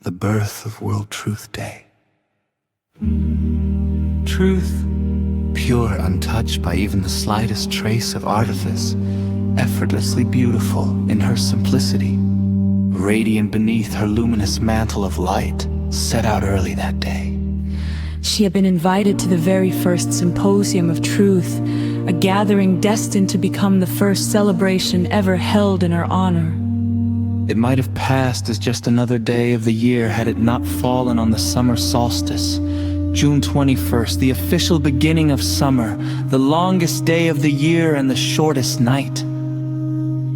the birth of World Truth Day. Truth, pure, untouched by even the slightest trace of artifice, effortlessly beautiful in her simplicity, radiant beneath her luminous mantle of light, set out early that day. She had been invited to the very first symposium of truth, a gathering destined to become the first celebration ever held in her honor. It might have passed as just another day of the year had it not fallen on the summer solstice, June 21st, the official beginning of summer, the longest day of the year and the shortest night.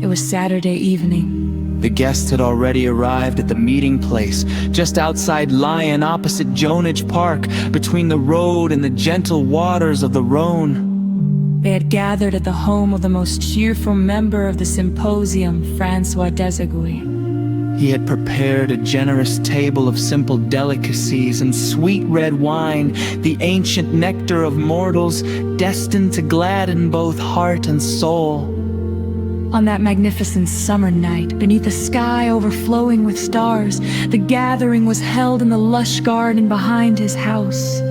It was Saturday evening. The guests had already arrived at the meeting place, just outside Lyon, opposite Jonage Park, between the road and the gentle waters of the Rhone. They had gathered at the home of the most cheerful member of the symposium, François Desaguy. He had prepared a generous table of simple delicacies and sweet red wine, the ancient nectar of mortals, destined to gladden both heart and soul. On that magnificent summer night, beneath a sky overflowing with stars, the gathering was held in the lush garden behind his house.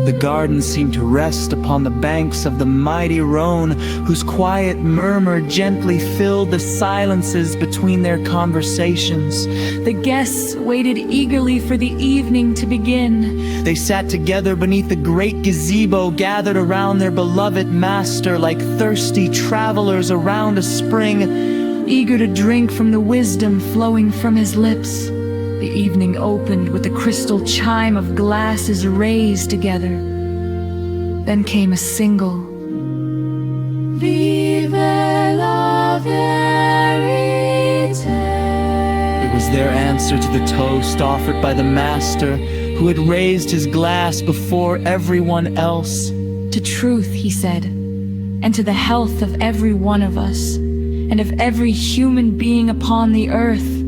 The garden seemed to rest upon the banks of the mighty Rhone, whose quiet murmur gently filled the silences between their conversations. The guests waited eagerly for the evening to begin. They sat together beneath the great gazebo, gathered around their beloved master like thirsty travelers around a spring, eager to drink from the wisdom flowing from his lips. The evening opened with the crystal chime of glasses raised together. Then came a single Vive la vérité. It was their answer to the toast offered by the master, who had raised his glass before everyone else. To truth, he said, and to the health of every one of us, and of every human being upon the earth,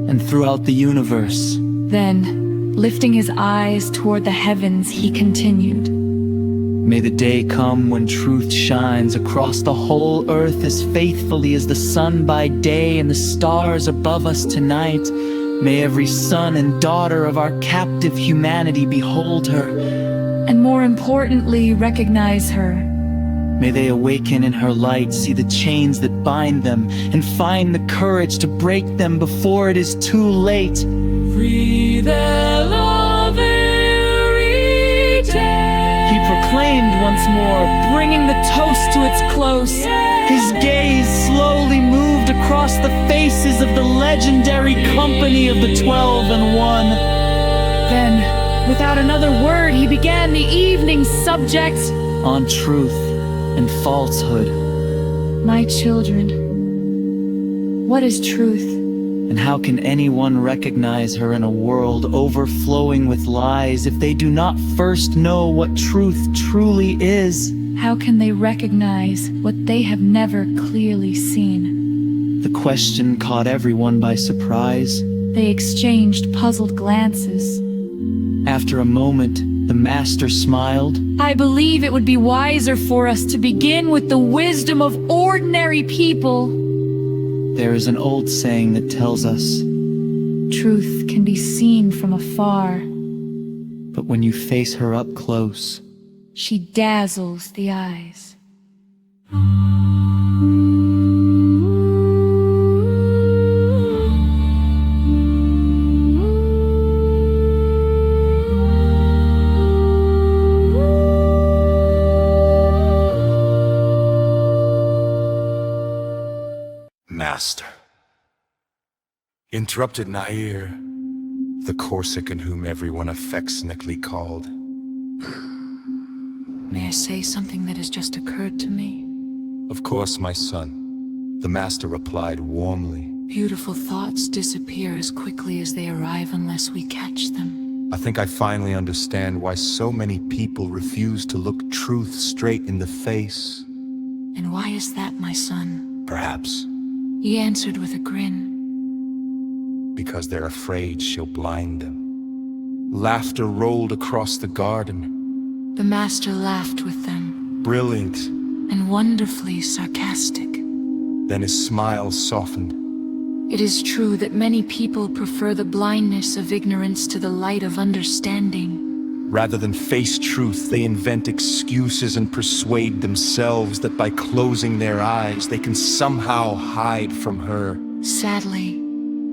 and throughout the universe. Then, lifting his eyes toward the heavens, he continued, May the day come when truth shines across the whole earth as faithfully as the sun by day and the stars above us tonight. May every son and daughter of our captive humanity behold her, and more importantly, recognize her. May they awaken in her light, see the chains that bind them, and find the courage to break them before it is too late. Vive la vérité. He proclaimed once more, bringing the toast to its close. His gaze slowly moved across the faces of the legendary company of the 12 and 1. Then, without another word, he began the evening's subject on truth and falsehood. My children, what is truth? And how can anyone recognize her in a world overflowing with lies if they do not first know what truth truly is? How can they recognize what they have never clearly seen? The question caught everyone by surprise. They exchanged puzzled glances. After a moment, the master smiled. I believe it would be wiser for us to begin with the wisdom of ordinary people. There is an old saying that tells us, truth can be seen from afar, but when you face her up close, she dazzles the eyes. Master, interrupted Nair, the Corsican whom everyone affectionately called. May I say something that has just occurred to me? Of course, my son, the master replied warmly. Beautiful thoughts disappear as quickly as they arrive unless we catch them. I think I finally understand why so many people refuse to look truth straight in the face. And why is that, my son? Perhaps he answered with a grin. Because they're afraid she'll blind them. Laughter rolled across the garden. The master laughed with them. Brilliant. And wonderfully sarcastic. Then his smile softened. It is true that many people prefer the blindness of ignorance to the light of understanding. Rather than face truth, they invent excuses and persuade themselves that by closing their eyes, they can somehow hide from her. Sadly,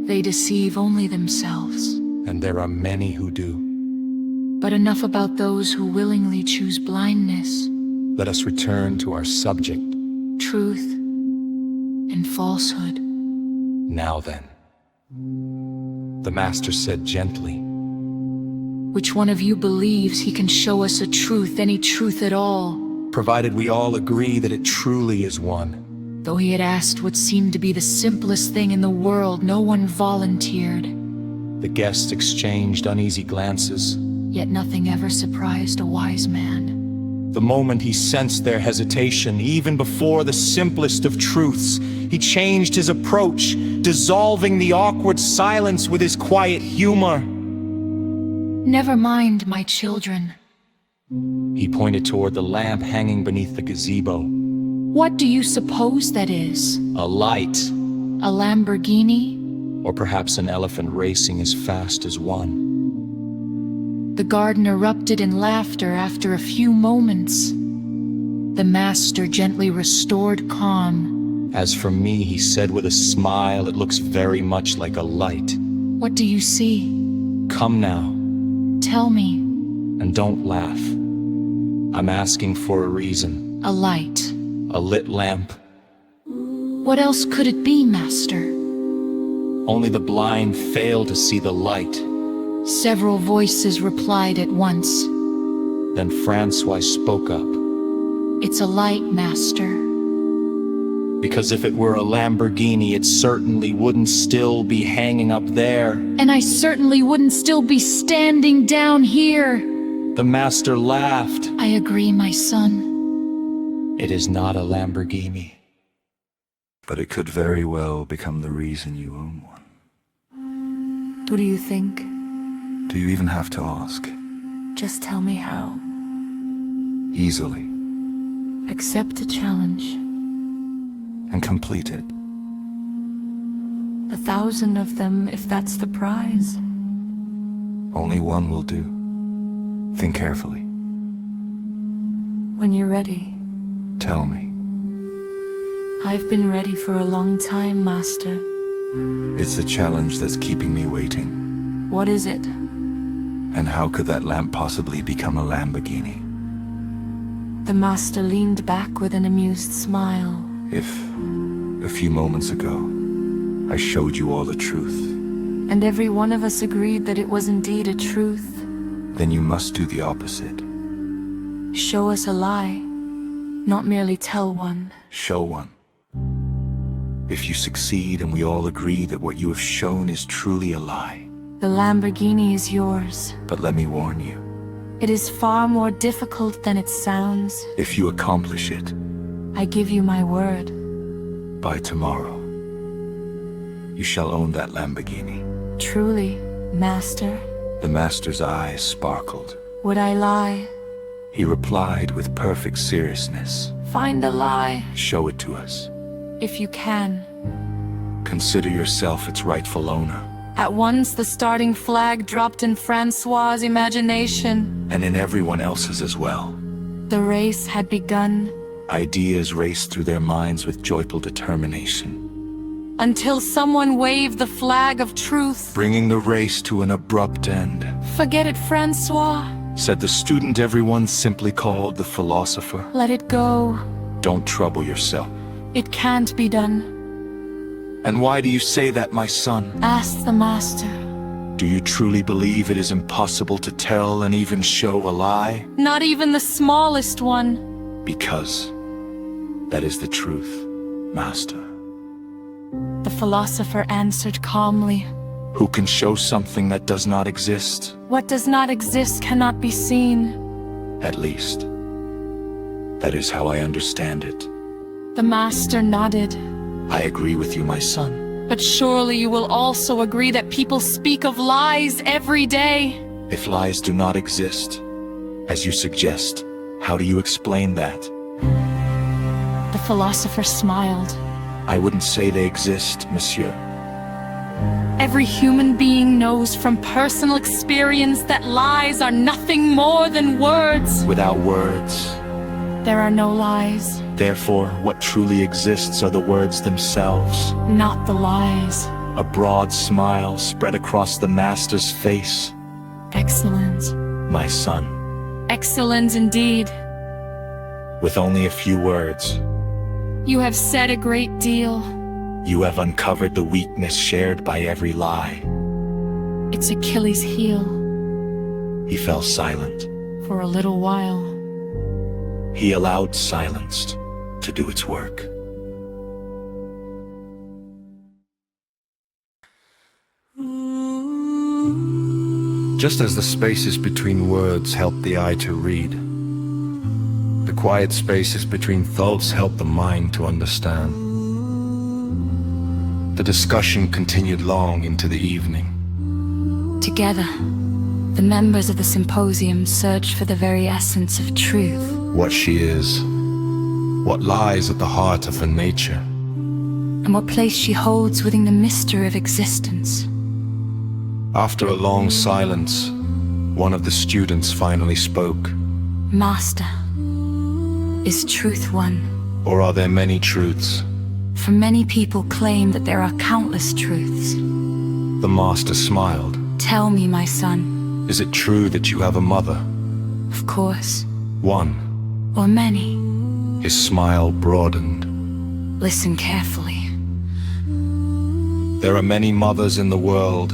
they deceive only themselves. And there are many who do. But enough about those who willingly choose blindness. Let us return to our subject. Truth and falsehood. Now then, the master said gently, which one of you believes he can show us a truth, any truth at all? Provided we all agree that it truly is one. Though he had asked what seemed to be the simplest thing in the world, no one volunteered. The guests exchanged uneasy glances. Yet nothing ever surprised a wise man. The moment he sensed their hesitation, even before the simplest of truths, he changed his approach, dissolving the awkward silence with his quiet humor. Never mind, my children. He pointed toward the lamp hanging beneath the gazebo. What do you suppose that is? A light. A Lamborghini? Or perhaps an elephant racing as fast as one. The garden erupted in laughter after a few moments. The master gently restored calm. As for me, he said with a smile, it looks very much like a light. What do you see? Come now. Tell me. And don't laugh. I'm asking for a reason. A light. A lit lamp. What else could it be, master? Only the blind fail to see the light. Several voices replied at once. Then Francois spoke up. It's a light, master. Because if it were a Lamborghini, it certainly wouldn't still be hanging up there. And I certainly wouldn't still be standing down here. The master laughed. I agree, my son. It is not a Lamborghini. But it could very well become the reason you own one. What do you think? Do you even have to ask? Just tell me how. Easily. Accept a challenge. And complete it. 1,000 of them, if that's the prize. Only one will do. Think carefully. When you're ready. Tell me. I've been ready for a long time, master. It's the challenge that's keeping me waiting. What is it? And how could that lamp possibly become a Lamborghini? The master leaned back with an amused smile. If, a few moments ago, I showed you all the truth. And every one of us agreed that it was indeed a truth. Then you must do the opposite. Show us a lie, not merely tell one. Show one. If you succeed and we all agree that what you have shown is truly a lie. The Lamborghini is yours. But let me warn you. It is far more difficult than it sounds. If you accomplish it. I give you my word. By tomorrow, you shall own that Lamborghini. Truly, master? The master's eyes sparkled. Would I lie? He replied with perfect seriousness. Find a lie. Show it to us. If you can. Consider yourself its rightful owner. At once the starting flag dropped in Francois' imagination. And in everyone else's as well. The race had begun. Ideas raced through their minds with joyful determination. Until someone waved the flag of truth. Bringing the race to an abrupt end. Forget it, Francois. Said the student everyone simply called the philosopher. Let it go. Don't trouble yourself. It can't be done. And why do you say that, my son? Ask the master. Do you truly believe it is impossible to tell and even show a lie? Not even the smallest one. Because that is the truth, master. The philosopher answered calmly. Who can show something that does not exist? What does not exist cannot be seen. At least, that is how I understand it. The master nodded. I agree with you, my son. But surely you will also agree that people speak of lies every day. If lies do not exist, as you suggest, how do you explain that? The philosopher smiled. I wouldn't say they exist, monsieur. Every human being knows from personal experience that lies are nothing more than words. Without words, There are no lies, therefore, what truly exists are the words themselves. not the lies. A broad smile spread across the master's face. Excellent. My son, Excellent indeed. with only a few words, You have said a great deal. you have uncovered the weakness shared by every lie. It's Achilles' heel. He fell silent. For a little while. He allowed silence to do its work. Just as the spaces between words help the eye to read, the quiet spaces between thoughts help the mind to understand. The discussion continued long into the evening. Together, the members of the symposium searched for the very essence of truth. What she is, what lies at the heart of her nature. And what place she holds within the mystery of existence. After a long silence, one of the students finally spoke. Master, is truth one? Or are there many truths? For many people claim that there are countless truths. The master smiled. Tell me, my son. Is it true that you have a mother? Of course. One. Or many. His smile broadened. Listen carefully. There are many mothers in the world.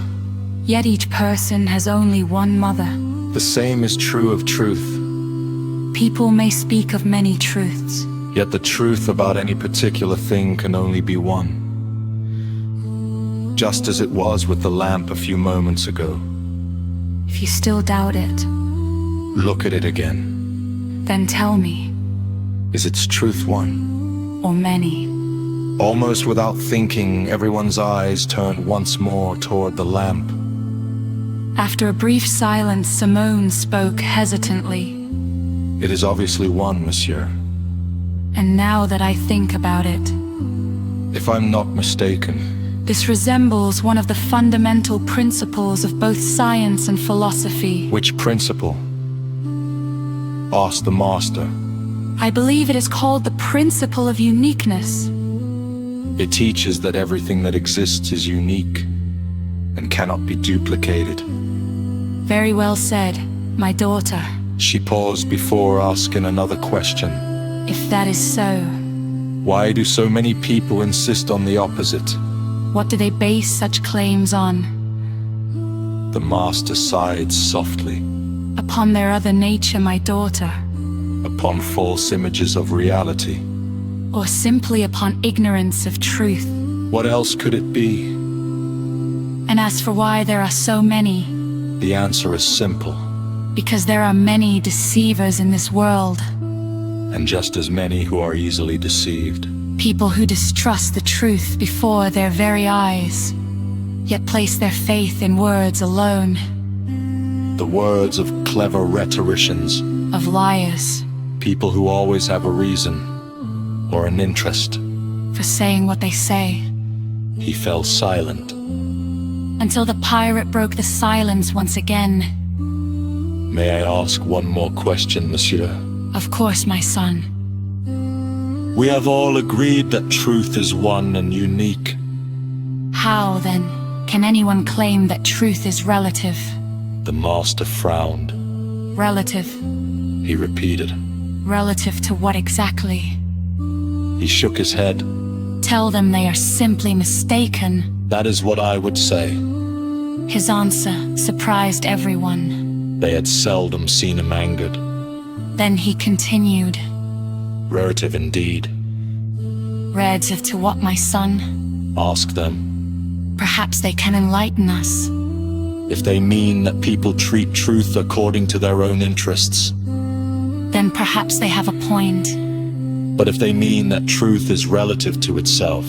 Yet each person has only one mother. The same is true of truth. People may speak of many truths. Yet the truth about any particular thing can only be one. Just as it was with the lamp a few moments ago. If you still doubt it, Look at it again. then tell me, Is its truth one? or many. Almost without thinking, everyone's eyes turned once more toward the lamp. After a brief silence, Simone spoke hesitantly. It is obviously one, monsieur. And now that I think about it, If I'm not mistaken, this resembles one of the fundamental principles of both science and philosophy. which principle? Asked the master. I believe it is called the principle of uniqueness. It teaches that everything that exists is unique and cannot be duplicated. Very well said, my daughter. She paused before asking another question. If that is so, Why do so many people insist on the opposite? what do they base such claims on? The master sighed softly. Upon their other nature, my daughter, Upon false images of reality. or simply upon ignorance of truth. What else could it be? And as for why there are so many, The answer is simple, because there are many deceivers in this world. and just as many who are easily deceived. People who distrust the truth before their very eyes, yet place their faith in words alone, The words of clever rhetoricians, of liars, people who always have a reason or an interest. for saying what they say. He fell silent. Until the pirate broke the silence once again. May I ask one more question, monsieur? Of course, my son. We have all agreed that truth is one and unique. How, then, can anyone claim that truth is relative? The master frowned. Relative. He repeated. Relative to what exactly? He shook his head. Tell them they are simply mistaken. That is what I would say. His answer surprised everyone. They had seldom seen him angered. Then he continued. Relative indeed. Relative to what, my son? Ask them. Perhaps they can enlighten us. If they mean that people treat truth according to their own interests. Then perhaps they have a point. But if they mean that truth is relative to itself.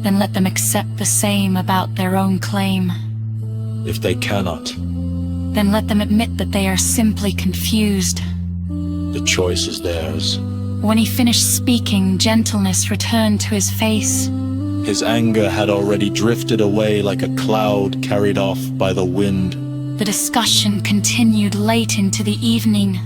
Then let them accept the same about their own claim. If they cannot, Then let them admit that they are simply confused. the choice is theirs. When he finished speaking, gentleness returned to his face. His anger had already drifted away like a cloud carried off by the wind. The discussion continued late into the evening.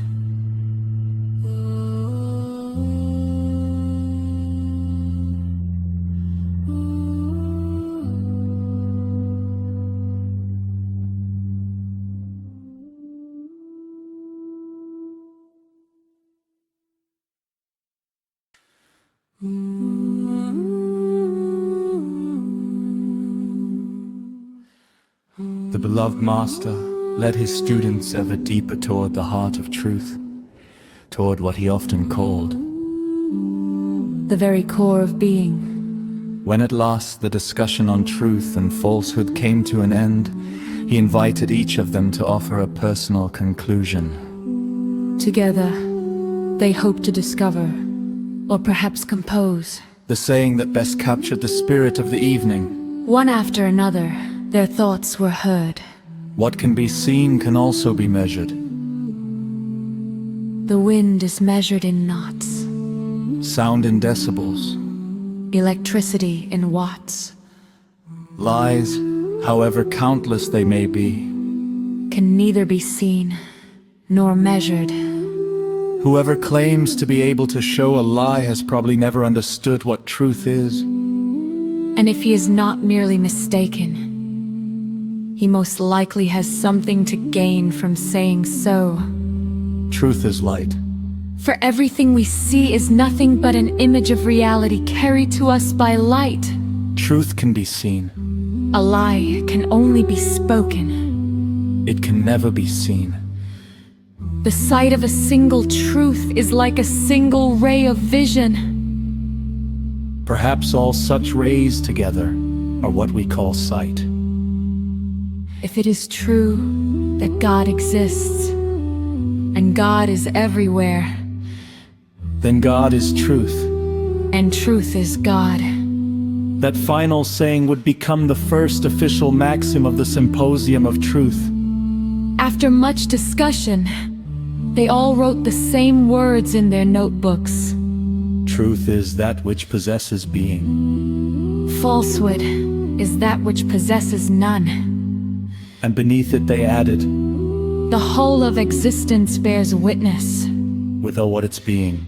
The beloved master led his students ever deeper toward the heart of truth, toward what he often called The very core of being. When at last the discussion on truth and falsehood came to an end, he invited each of them to offer a personal conclusion. Together, they hoped to discover, or perhaps compose. The saying that best captured the spirit of the evening. One after another, their thoughts were heard. What can be seen can also be measured. The wind is measured in knots, Sound in decibels. electricity in watts. Lies, however countless they may be, Can neither be seen nor measured. whoever claims to be able to show a lie has probably never understood what truth is. And if he is not merely mistaken, he most likely has something to gain from saying so. Truth is light. For everything we see is nothing but an image of reality carried to us by light. Truth can be seen. A lie can only be spoken. It can never be seen. The sight of a single truth is like a single ray of vision. Perhaps all such rays together are what we call sight. If it is true that God exists, and God is everywhere, Then God is truth. and truth is God, That final saying would become the first official maxim of the Symposium of Truth. after much discussion, they all wrote the same words in their notebooks. Truth is that which possesses being. Falsehood is that which possesses none. And beneath it they added, The whole of existence bears witness. with what it's being,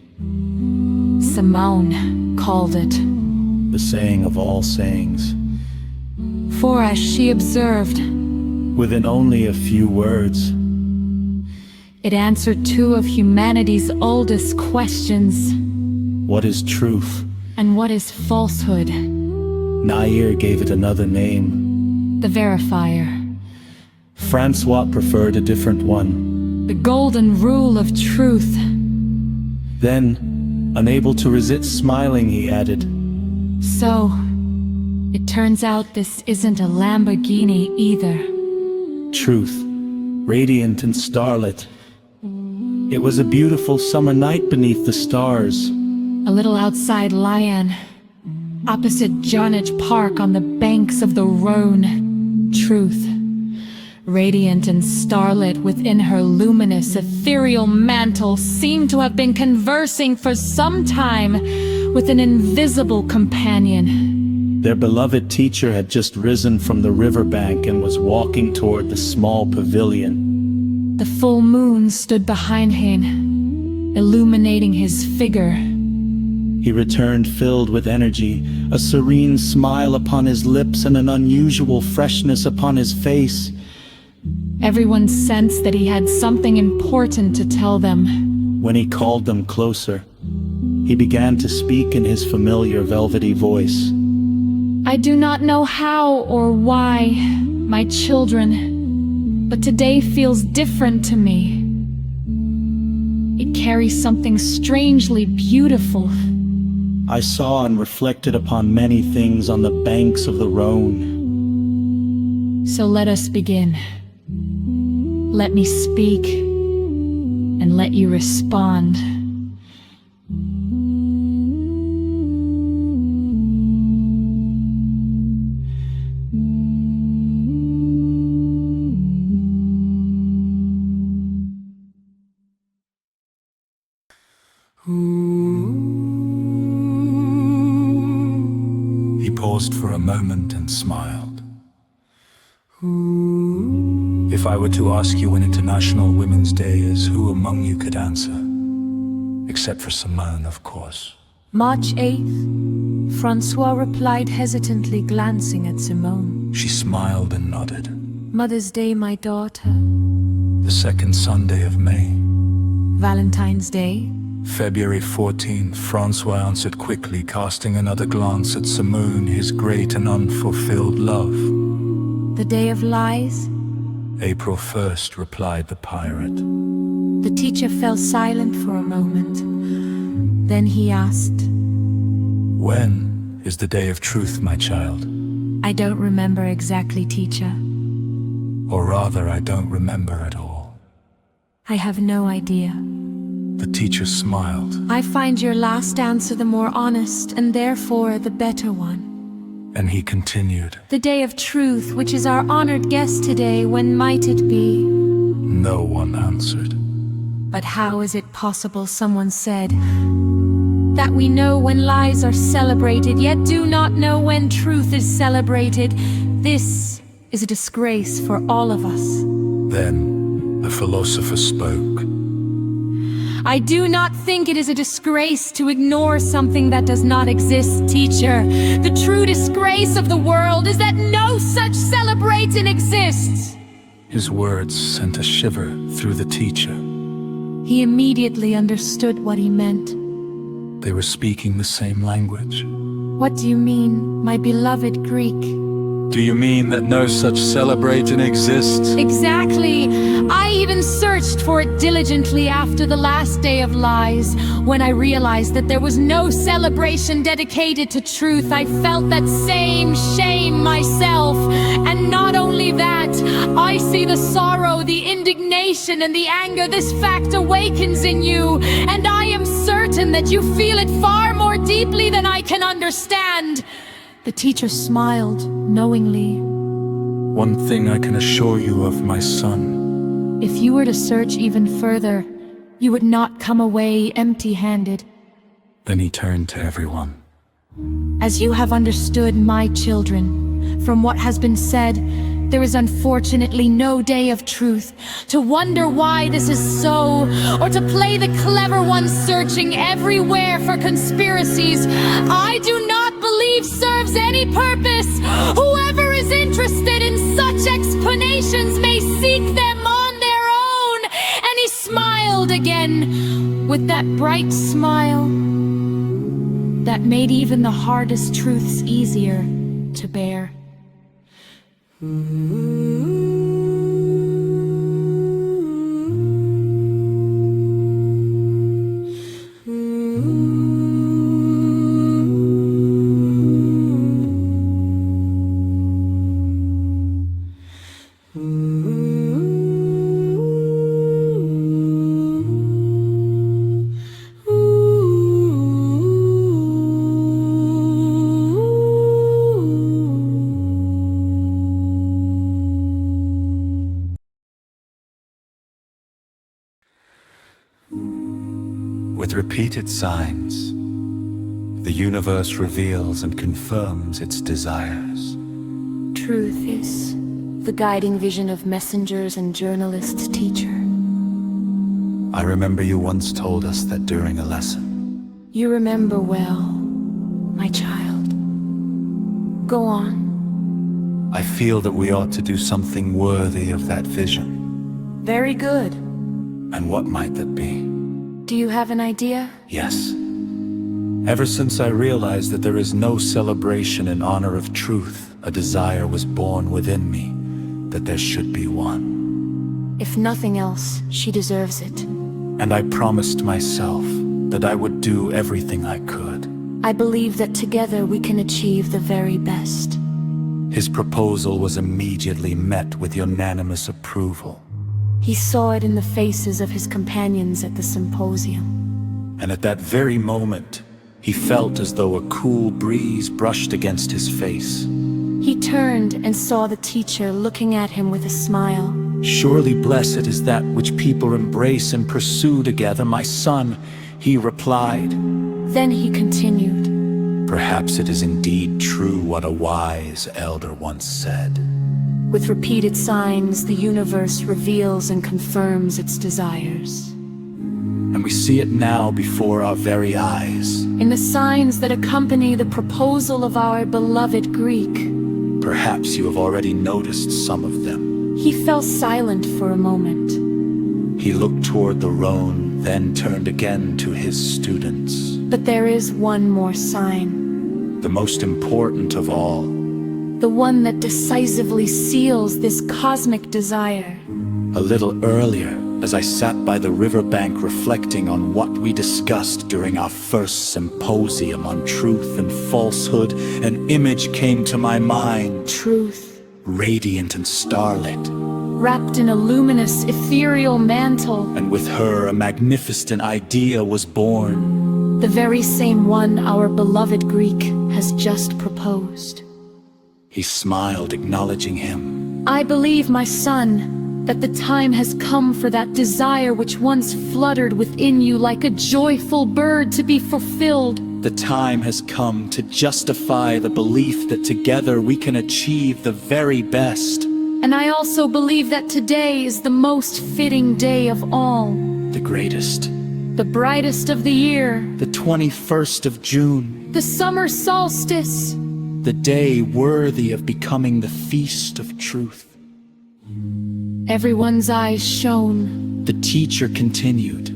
Simone called it. the saying of all sayings. For as she observed, Within only a few words, it answered two of humanity's oldest questions. what is truth? And what is falsehood? Nair gave it another name. The verifier. Francois preferred a different one. The golden rule of truth. Then, unable to resist smiling, he added, So, it turns out this isn't a Lamborghini either. truth, radiant and starlit. It was a beautiful summer night beneath the stars. A little outside Lyon, opposite Jarnage Park on the banks of the Rhone. Truth, radiant and starlit within her luminous ethereal mantle, seemed to have been conversing for some time with an invisible companion. Their beloved teacher had just risen from the riverbank and was walking toward the small pavilion. The full moon stood behind him, illuminating his figure. He returned filled with energy, a serene smile upon his lips and an unusual freshness upon his face. Everyone sensed that he had something important to tell them. When he called them closer, he began to speak in his familiar velvety voice. I do not know how or why, my children, but today feels different to me. It carries something strangely beautiful. I saw and reflected upon many things on the banks of the Rhone. So let us begin. Let me speak, and let you respond. He paused for a moment and smiled. If I were to ask you when International Women's Day is, who among you could answer? Except for Simone, of course. March 8th, Francois replied hesitantly, glancing at Simone. She smiled and nodded. Mother's Day, my daughter. The second Sunday of May. Valentine's Day. February 14th, Francois answered quickly, casting another glance at Simone, his great and unfulfilled love. The Day of Lies. April 1st, replied the pirate. The teacher fell silent for a moment. Then he asked, When is the Day of Truth, my child? I don't remember exactly, teacher. Or rather, I don't remember at all. I have no idea. The teacher smiled. I find your last answer the more honest, and therefore the better one. And he continued. The Day of Truth, which is our honored guest today, when might it be? No one answered. But how is it possible, someone said, that we know when lies are celebrated, yet do not know when truth is celebrated? This is a disgrace for all of us. Then the philosopher spoke. I do not think it is a disgrace to ignore something that does not exist, teacher. The true disgrace of the world is that no such celebration exists. His words sent a shiver through the teacher. He immediately understood what he meant. They were speaking the same language. What do you mean, my beloved Greek? Do you mean that no such celebration exists? Exactly. I even searched for it diligently after the last Day of Lies. When I realized that there was no celebration dedicated to truth, I felt that same shame myself. And not only that, I see the sorrow, the indignation, and the anger this fact awakens in you. And I am certain that you feel it far more deeply than I can understand. The teacher smiled knowingly. One thing I can assure you of, my son. If you were to search even further, you would not come away empty-handed. Then he turned to everyone. As you have understood, my children, from what has been said, there is unfortunately no day of truth. To wonder why this is so, or to play the clever one searching everywhere for conspiracies, I do not believe serves any purpose. Whoever is interested in such explanations may seek them on their own. And he smiled again, with that bright smile that made even the hardest truths easier to bear. With repeated signs, the universe reveals and confirms its desires. Truth is the guiding vision of messengers and journalists, teacher. I remember you once told us that during a lesson. You remember well, my child. Go on. I feel that we ought to do something worthy of that vision. Very good. And what might that be? Do you have an idea? Yes. Ever since I realized that there is no celebration in honor of truth, a desire was born within me that there should be one. If nothing else, she deserves it. And I promised myself that I would do everything I could. I believe that together we can achieve the very best. His proposal was immediately met with unanimous approval. He saw it in the faces of his companions at the symposium. And at that very moment, he felt as though a cool breeze brushed against his face. He turned and saw the teacher looking at him with a smile. Surely blessed is that which people embrace and pursue together, my son, he replied. Then he continued. Perhaps it is indeed true what a wise elder once said. With repeated signs, the universe reveals and confirms its desires. And we see it now before our very eyes. In the signs that accompany the proposal of our beloved Greek. Perhaps you have already noticed some of them. He fell silent for a moment. He looked toward the Rhone, then turned again to his students. But there is one more sign. The most important of all. The one that decisively seals this cosmic desire. A little earlier, as I sat by the riverbank reflecting on what we discussed during our first symposium on truth and falsehood, an image came to my mind. Truth. Radiant and starlit. Wrapped in a luminous, ethereal mantle. And with her, a magnificent idea was born. The very same one our beloved Greek has just proposed. He smiled, acknowledging him. I believe, my son, that the time has come for that desire which once fluttered within you like a joyful bird to be fulfilled. The time has come to justify the belief that together we can achieve the very best. And I also believe that today is the most fitting day of all. The greatest. The brightest of the year. The 21st of June. The summer solstice. The day worthy of becoming the feast of truth. Everyone's eyes shone. The teacher continued.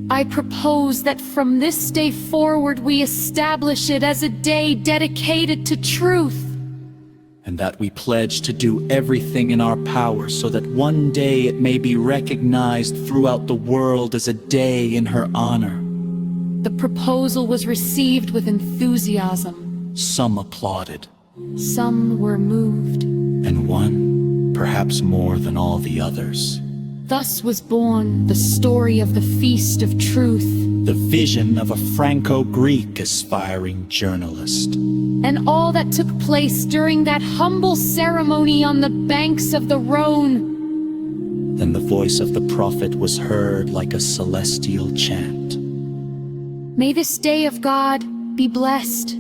I propose that from this day forward we establish it as a day dedicated to truth. And that we pledge to do everything in our power so that one day it may be recognized throughout the world as a day in her honor. The proposal was received with enthusiasm. Some applauded. Some were moved. And one, perhaps more than all the others. Thus was born the story of the Feast of Truth. The vision of a Franco-Greek aspiring journalist. And all that took place during that humble ceremony on the banks of the Rhone. Then the voice of the prophet was heard like a celestial chant. May this day of God be blessed.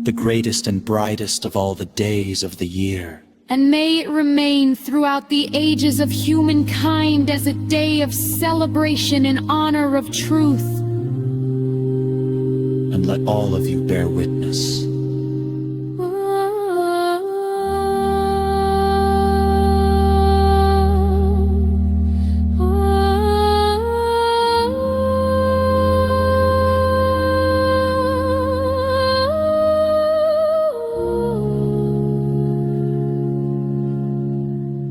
The greatest and brightest of all the days of the year. And may it remain throughout the ages of humankind as a day of celebration in honor of truth. And let all of you bear witness.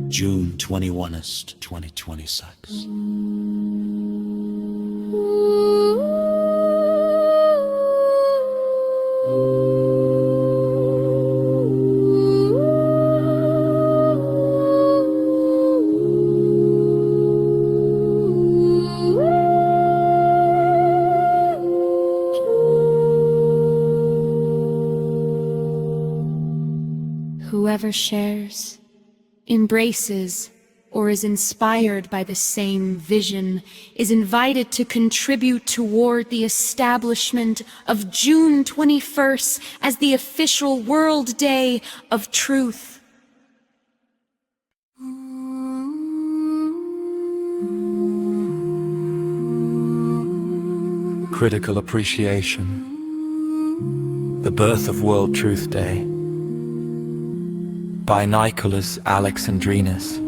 June 21st, 2026. Whoever shares, embraces, or is inspired by the same vision is invited to contribute toward the establishment of June 21st as the official World Day of Truth. Critical appreciation. The birth of World Truth Day. By Nikolas Alexandrinus.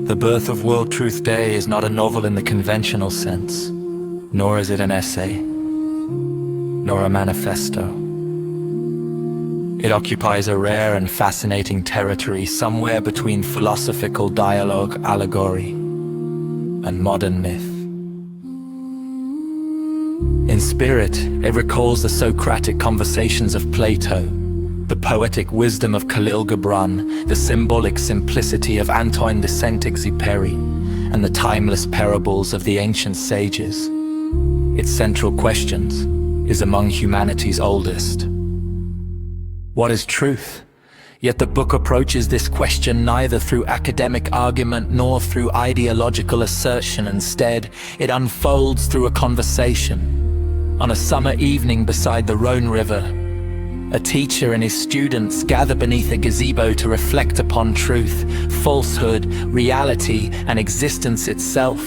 The birth of World Truth Day is not a novel in the conventional sense, nor is it an essay, nor a manifesto. It occupies a rare and fascinating territory somewhere between philosophical dialogue, allegory, and modern myth. In spirit, it recalls the Socratic conversations of Plato, the poetic wisdom of Khalil Gibran, the symbolic simplicity of Antoine de Saint-Exupéry, and the timeless parables of the ancient sages. Its central questions is among humanity's oldest. What is truth? Yet the book approaches this question neither through academic argument nor through ideological assertion. Instead, it unfolds through a conversation On a summer evening beside the Rhone River, a teacher and his students gather beneath a gazebo to reflect upon truth, falsehood, reality, and existence itself.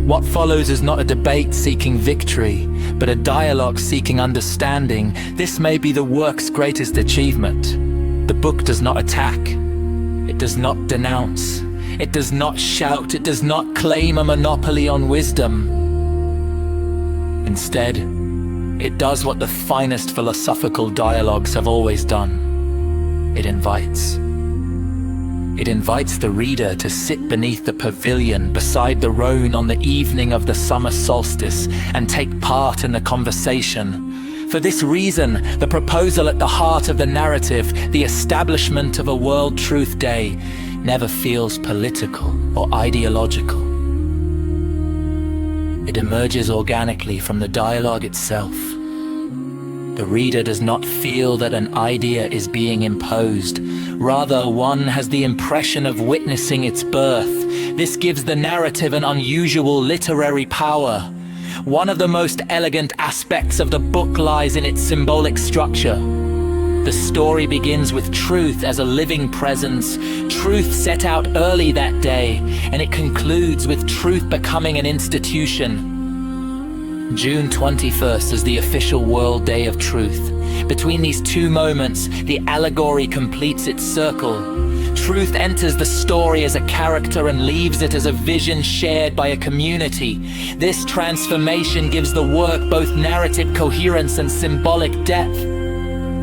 What follows is not a debate seeking victory, but a dialogue seeking understanding. This may be the work's greatest achievement. The book does not attack. It does not denounce. It does not shout. It does not claim a monopoly on wisdom. Instead, it does what the finest philosophical dialogues have always done. It invites. It invites the reader to sit beneath the pavilion beside the Rhone on the evening of the summer solstice and take part in the conversation. For this reason, the proposal at the heart of the narrative, the establishment of a World Truth Day, never feels political or ideological. It emerges organically from the dialogue itself. The reader does not feel that an idea is being imposed. Rather, one has the impression of witnessing its birth. This gives the narrative an unusual literary power. One of the most elegant aspects of the book lies in its symbolic structure. The story begins with truth as a living presence, truth set out early that day, and it concludes with truth becoming an institution. June 21st is the official World Day of Truth. Between these two moments, the allegory completes its circle. Truth enters the story as a character and leaves it as a vision shared by a community. This transformation gives the work both narrative coherence and symbolic depth.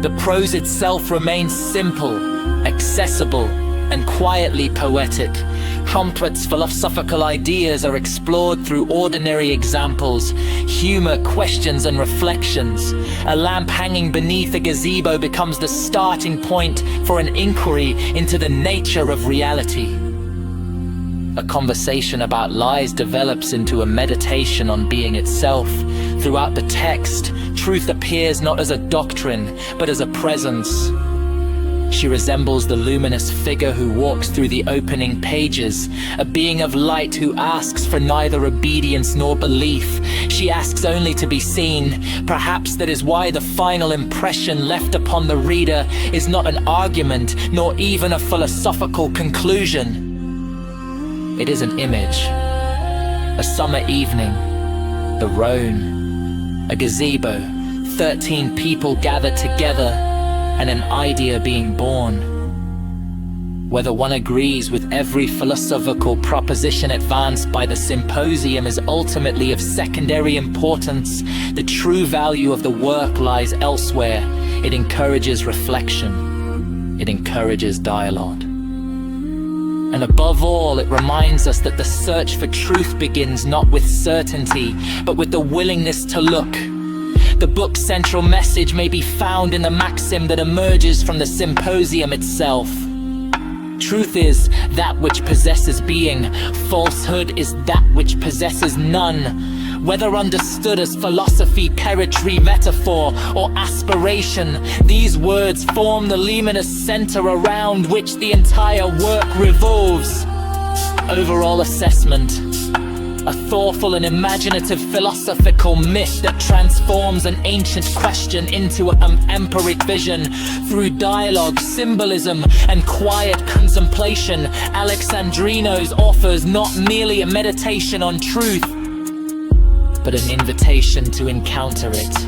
The prose itself remains simple, accessible, and quietly poetic. Complex philosophical ideas are explored through ordinary examples, humor, questions, and reflections. A lamp hanging beneath a gazebo becomes the starting point for an inquiry into the nature of reality. A conversation about lies develops into a meditation on being itself. Throughout the text, truth appears not as a doctrine, but as a presence. She resembles the luminous figure who walks through the opening pages, a being of light who asks for neither obedience nor belief. She asks only to be seen. Perhaps that is why the final impression left upon the reader is not an argument, nor even a philosophical conclusion. It is an image. A summer evening, the Rhone, a gazebo, 13 people gathered together, and an idea being born. Whether one agrees with every philosophical proposition advanced by the symposium is ultimately of secondary importance. The true value of the work lies elsewhere. It encourages reflection. It encourages dialogue. And above all, it reminds us that the search for truth begins not with certainty, but with the willingness to look. The book's central message may be found in the maxim that emerges from the symposium itself. Truth is that which possesses being. Falsehood is that which possesses none. Whether understood as philosophy, poetry, metaphor, or aspiration, these words form the luminous center around which the entire work revolves. Overall assessment: a thoughtful and imaginative philosophical myth that transforms an ancient question into an empiric vision. Through dialogue, symbolism, and quiet contemplation, Alexandrinos offers not merely a meditation on truth, but an invitation to encounter it.